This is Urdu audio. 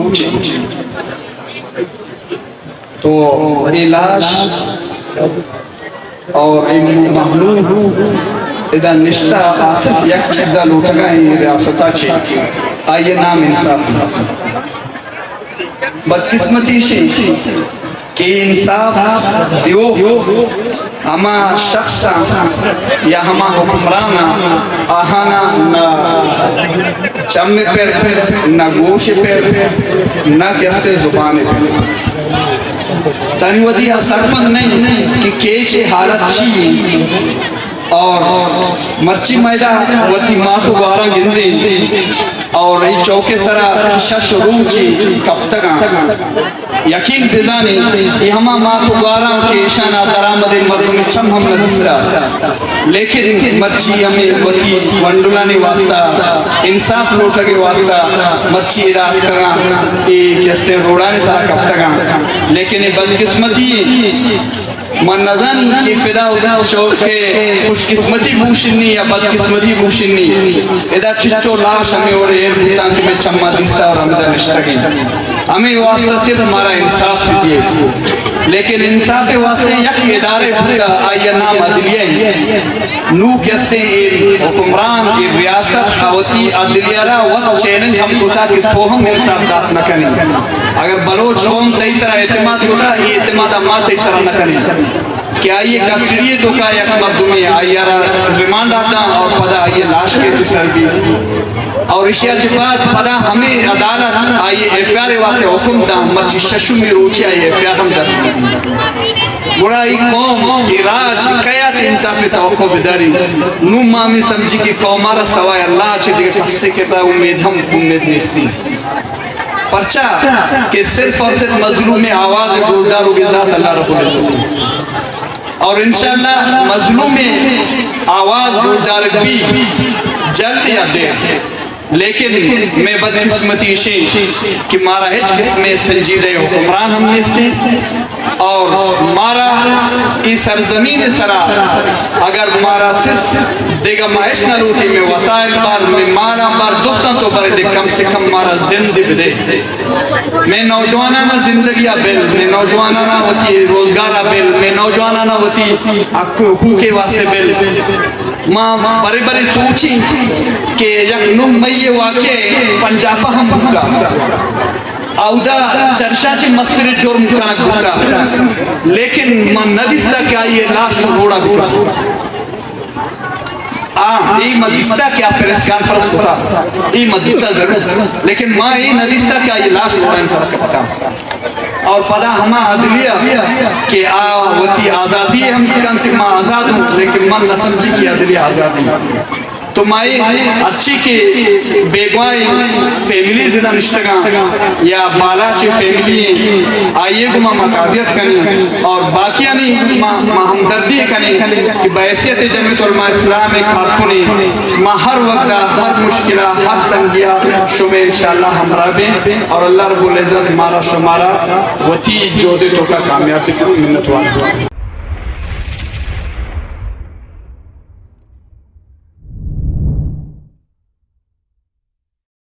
روچے تو علاش اور محلول ادا نشتہ آصف یک چیزہ لوٹگائیں ریاستہ چھے آئیے نام انصاف بدقسمتی شے کہ انصاف دیو ہما شخصا یا ہما حکمرانا آہانا نہ چمے پر نہ گوش پر نہ کستے زبانے پر تانی ودی سرمند نہیں کہ کیچے حالت چی اور مرچی میدہ وطی ماتو بارا گندے اور ای چوکے سرا کشا شروع چی کب تکاں یقین بزانی یہ ہما ماتو بارا کے اشانہ درامد مردم چم ہم ندسرا لیکن مرچی ہمیں وطی ونڈولانی واسطہ انصاف لوٹا کے واسطہ مرچی اراد کراں یہ کسے روڑانے سارا کب تکاں لیکن یہ بدقسمتی من نظن کی فدا کے خوش قسمتی بوشنی یا بد قسمتی بوشنی ادا چچو لاش ہمیں اور ایر بھوتان کے میں چمہ دیستا اور ہمیں نشتہ گئی ہمیں واسطہ سے ہمارا انصاف دیئے لیکن انصاف واسطے یک ادارے بھوتا آئیہ نام عدلیہ نو کستے ایر حکمران ایر ریاست آوتی عدلیہ را وقت چیلنج ہم کوتا کہ تو ہم انصاف دات نہ کریں اگر بلوچ قوم تیسرا اعتماد ہوتا یہ اعتماد اما تیسرا نہ کریں کہ آئیے کسٹڈیے تو کا یک مردمی آئیے ریمانڈ آتا اور پدا آئیے لاش کے تسر دی اور اشیاء چپات پدا ہمیں عدالت آئیے افیار واسے حکم دا مرچی ششو میں روچی آئیے افیار ہم در گوڑا ایک قوم راج کیا چھ انصاف توقع بداری نو مامی سمجھی کہ قومارا سوائے اللہ چھ دیکھ قصے کے تا امید ہم امید نیستی پرچہ کہ صرف اور صرف مظلوم آواز گردار و بذات اللہ رب العزت اور انشاءاللہ مظلوم آواز گردار بھی جلد یا دیر لیکن میں بدقسمتی شے کہ مارا ہچ قسم سنجیدہ حکمران ہم نے اور مارا اس سرزمین سرا اگر مارا صرف دیگا معیش نہ روٹی میں وسائل پر میں مارا پر دوستان تو پر کم سے کم مارا زندگی بدے میں نوجوانانا زندگیہ بل میں نوجوانانا ہوتی روزگارہ بل میں نوجوانانا ہوتی حقوق واسطے بل ماں بڑے بڑے سوچی کہ یک نو مئی واقع پنجابہ ہم بھوکا آودہ چرشا چی مستر جرم کنک بھوکا لیکن من ندیستا کیا یہ لاش روڑا بھوکا ای مدیستا کیا پریس کانفرنس ہوتا ای مدیستا ضرور لیکن ماں ای ندیستا کیا یہ لاش روڑا انسان کرتا اور پدا ہما عدلیہ کہ آواتی آزادی ہے ہم سکن کہ ماں آزاد ہوں لیکن من نہ سمجھی کہ عدلیہ آزادی تو مائی اچھی کہ بیگوائی فیملی زدہ نشتگاں یا بالا چی فیملی آئیے کو ماں مقاضیت کنی اور باقیہ نہیں ماں ہمدردی کنی کہ بحیثیت جمعیت علماء اسلام ایک خاتونی ماں ہر وقت ہر مشکلہ ہر تنگیہ شمع انشاءاللہ ہمراہ اور اللہ رب العزت ہمارا شمارا وطی جو دے تو کا کامیابی کو منت والا